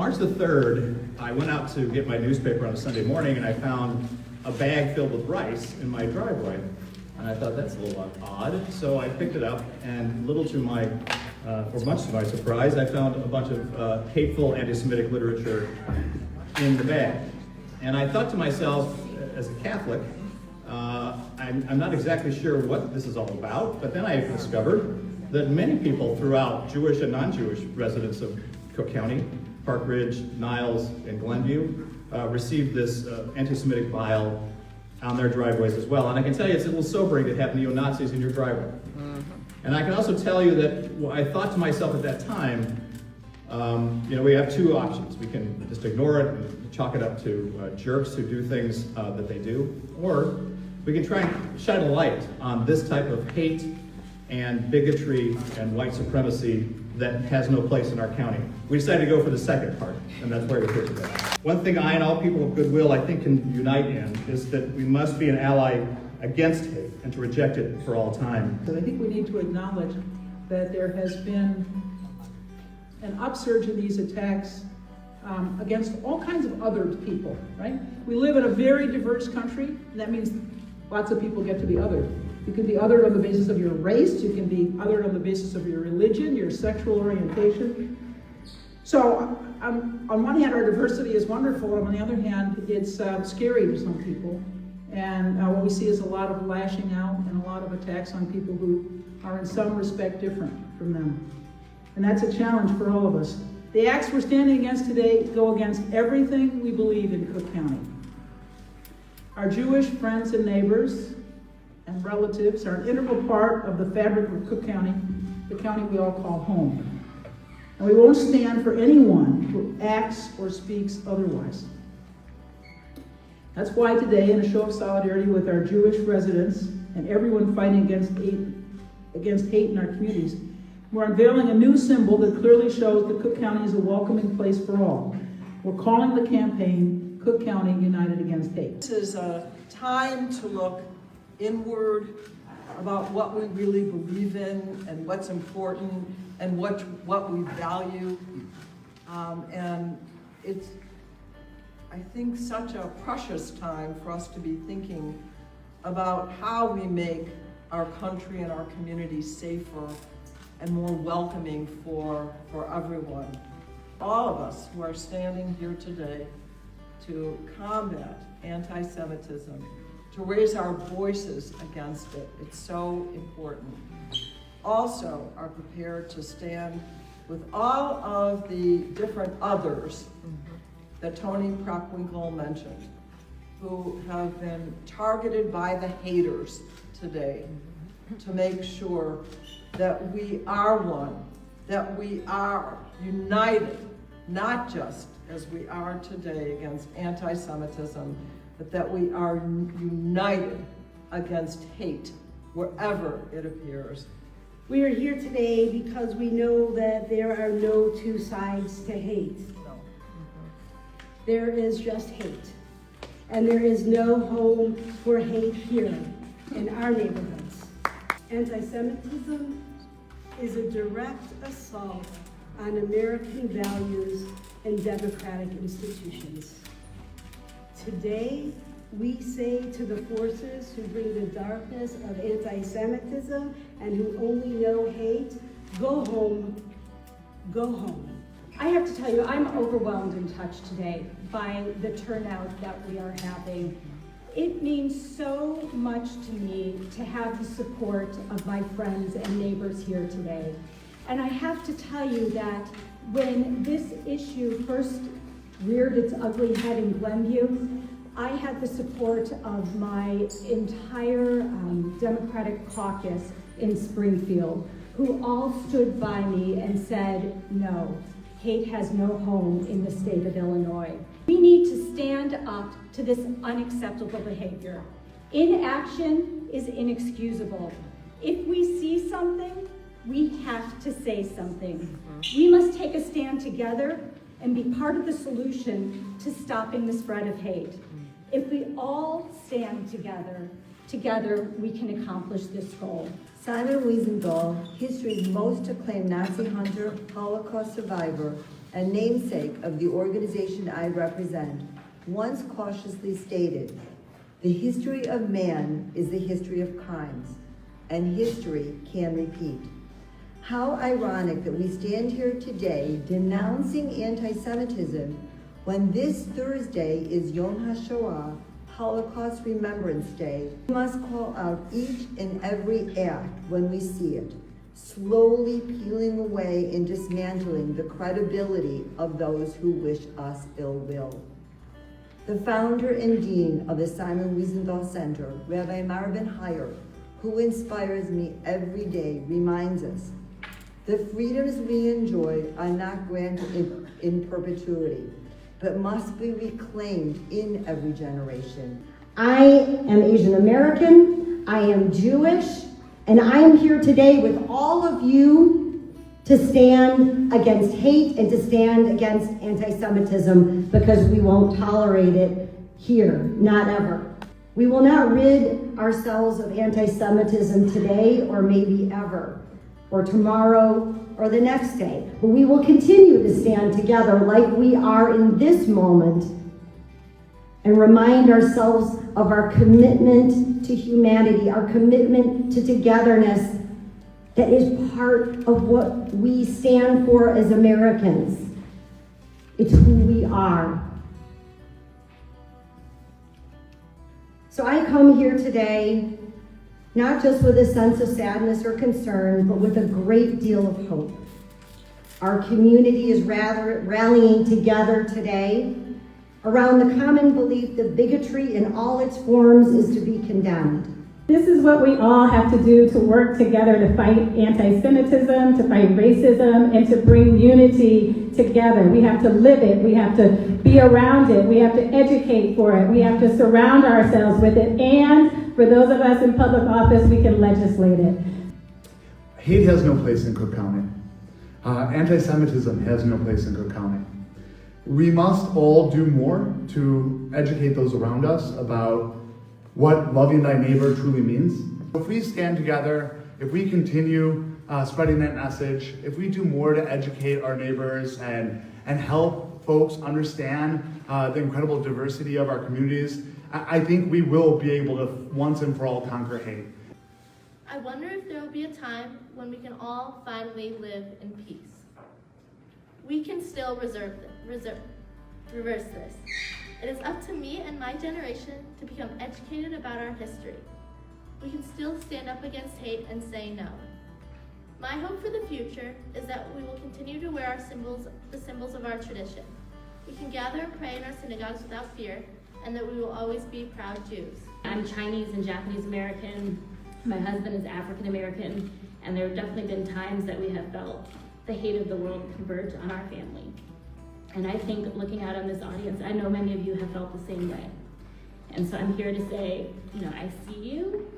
March the 3rd, I went out to get my newspaper on a Sunday morning and I found a bag filled with rice in my driveway. And I thought, that's a little odd. So I picked it up and much to my surprise, I found a bunch of hateful anti-Semitic literature in the bag. And I thought to myself, as a Catholic, I'm not exactly sure what this is all about, but then I discovered that many people throughout, Jewish and non-Jewish residents of Cook County, Park Ridge, Niles, and Glenview, received this anti-Semitic bile on their driveways as well. And I can tell you it's a little sobering to have neo-Nazis in your driveway. Mm-hmm. And I can also tell you that I thought to myself at that time, we have two options. We can just ignore it and chalk it up to jerks who do things that they do, or we can try and shine a light on this type of hate and bigotry and white supremacy that has no place in our county. We decided to go for the second part, and that's why we're here today. One thing I and all people of goodwill, I think, can unite in is that we must be an ally against hate and to reject it for all time. So I think we need to acknowledge that there has been an upsurge in these attacks against all kinds of other people, right? We live in a very diverse country, and that means lots of people get to be othered. You can be othered on the basis of your race, you can be othered on the basis of your religion, your sexual orientation. So on one hand, our diversity is wonderful, and on the other hand, it's scary to some people. And what we see is a lot of lashing out and a lot of attacks on people who are in some respect different from them. And that's a challenge for all of us. The acts we're standing against today go against everything we believe in Cook County. Our Jewish friends and neighbors and relatives are an integral part of the fabric of Cook County, the county we all call home. And we won't stand for anyone who acts or speaks otherwise. That's why today, in a show of solidarity with our Jewish residents and everyone fighting against hate in our communities, we're unveiling a new symbol that clearly shows that Cook County is a welcoming place for all. We're calling the campaign Cook County United Against Hate. This is a time to look inward about what we really believe in and what's important and what we value. And it's, I think, such a precious time for us to be thinking about how we make our country and our communities safer and more welcoming for everyone. All of us who are standing here today to combat anti-Semitism, to raise our voices against it, it's so important. Also are prepared to stand with all of the different others that Tony Preckwinkle mentioned, who have been targeted by the haters today, to make sure that we are one, that we are united, not just as we are today against anti-Semitism, but that we are united against hate wherever it appears. We are here today because we know that there are no two sides to hate. No. There is just hate. And there is no home for hate here in our neighborhoods. Anti-Semitism is a direct assault on American values and democratic institutions. Today, we say to the forces who bring the darkness of anti-Semitism and who only know hate, go home, go home. I have to tell you, I'm overwhelmed and touched today by the turnout that we are having. It means so much to me to have the support of my friends and neighbors here today. And I have to tell you that when this issue first reared its ugly head in Glenview, I had the support of my entire Democratic caucus in Springfield, who all stood by me and said, no, hate has no home in the state of Illinois. We need to stand up to this unacceptable behavior. Inaction is inexcusable. If we see something, we have to say something. We must take a stand together and be part of the solution to stopping the spread of hate. If we all stand together Together, we can accomplish this goal. Simon Wiesenthal, history's most acclaimed Nazi hunter, Holocaust survivor, and namesake of the organization I represent, once cautiously stated, "The history of man is the history of crimes, and history can repeat." How ironic that we stand here today denouncing anti-Semitism when this Thursday is Yom HaShoah, Holocaust Remembrance Day. We must call out each and every act when we see it, slowly peeling away and dismantling the credibility of those who wish us ill will. The founder and dean of the Simon Wiesenthal Center, Rabbi Marvin Heyer, who inspires me every day, reminds us, the freedoms we enjoy are not granted in perpetuity, but must be reclaimed in every generation. I am Asian American, I am Jewish, and I am here today with all of you to stand against hate and to stand against anti-Semitism, because we won't tolerate it here, not ever. We will not rid ourselves of anti-Semitism today or maybe ever, or tomorrow or the next day, but we will continue to stand together like we are in this moment and remind ourselves of our commitment to humanity, our commitment to togetherness that is part of what we stand for as Americans. It's who we are. So I come here today not just with a sense of sadness or concern, but with a great deal of hope. Our community is rallying together today around the common belief that bigotry in all its forms is to be condemned. This is what we all have to do to work together to fight anti-Semitism, to fight racism, and to bring unity together. We have to live it. We have to be around it. We have to educate for it. We have to surround ourselves with it. And for those of us in public office, we can legislate it. Hate has no place in Cook County. Anti-Semitism has no place in Cook County. We must all do more to educate those around us about what loving thy neighbor truly means. If we stand together, if we continue spreading that message, if we do more to educate our neighbors and help folks understand the incredible diversity of our communities, I think we will be able to once and for all conquer hate. I wonder if there will be a time when we can all finally live in peace. We can still reverse this. It is up to me and my generation to become educated about our history. We can still stand up against hate and say no. My hope for the future is that we will continue to wear our symbols, the symbols of our tradition. We can gather and pray in our synagogues without fear, and that we will always be proud Jews. I'm Chinese and Japanese American. My husband is African American, and there have definitely been times that we have felt the hate of the world converge on our family. And I think, looking out on this audience, I know many of you have felt the same way. And so I'm here to say, I see you,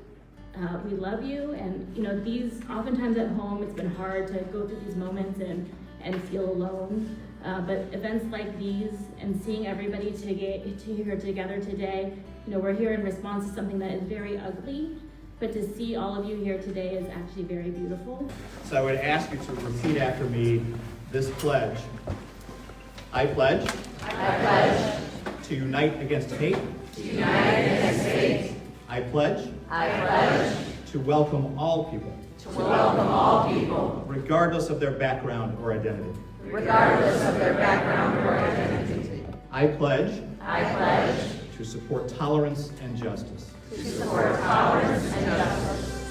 we love you, and these, oftentimes at home, it's been hard to go through these moments and feel alone. But events like these and seeing everybody here together today, we're here in response to something that is very ugly, but to see all of you here today is actually very beautiful. So I would ask you to repeat after me this pledge. I pledge. I pledge. To unite against hate. To unite against hate. I pledge. I pledge. To welcome all people. To welcome all people. Regardless of their background or identity. Regardless of their background or identity. I pledge. I pledge. To support tolerance and justice. To support tolerance and justice.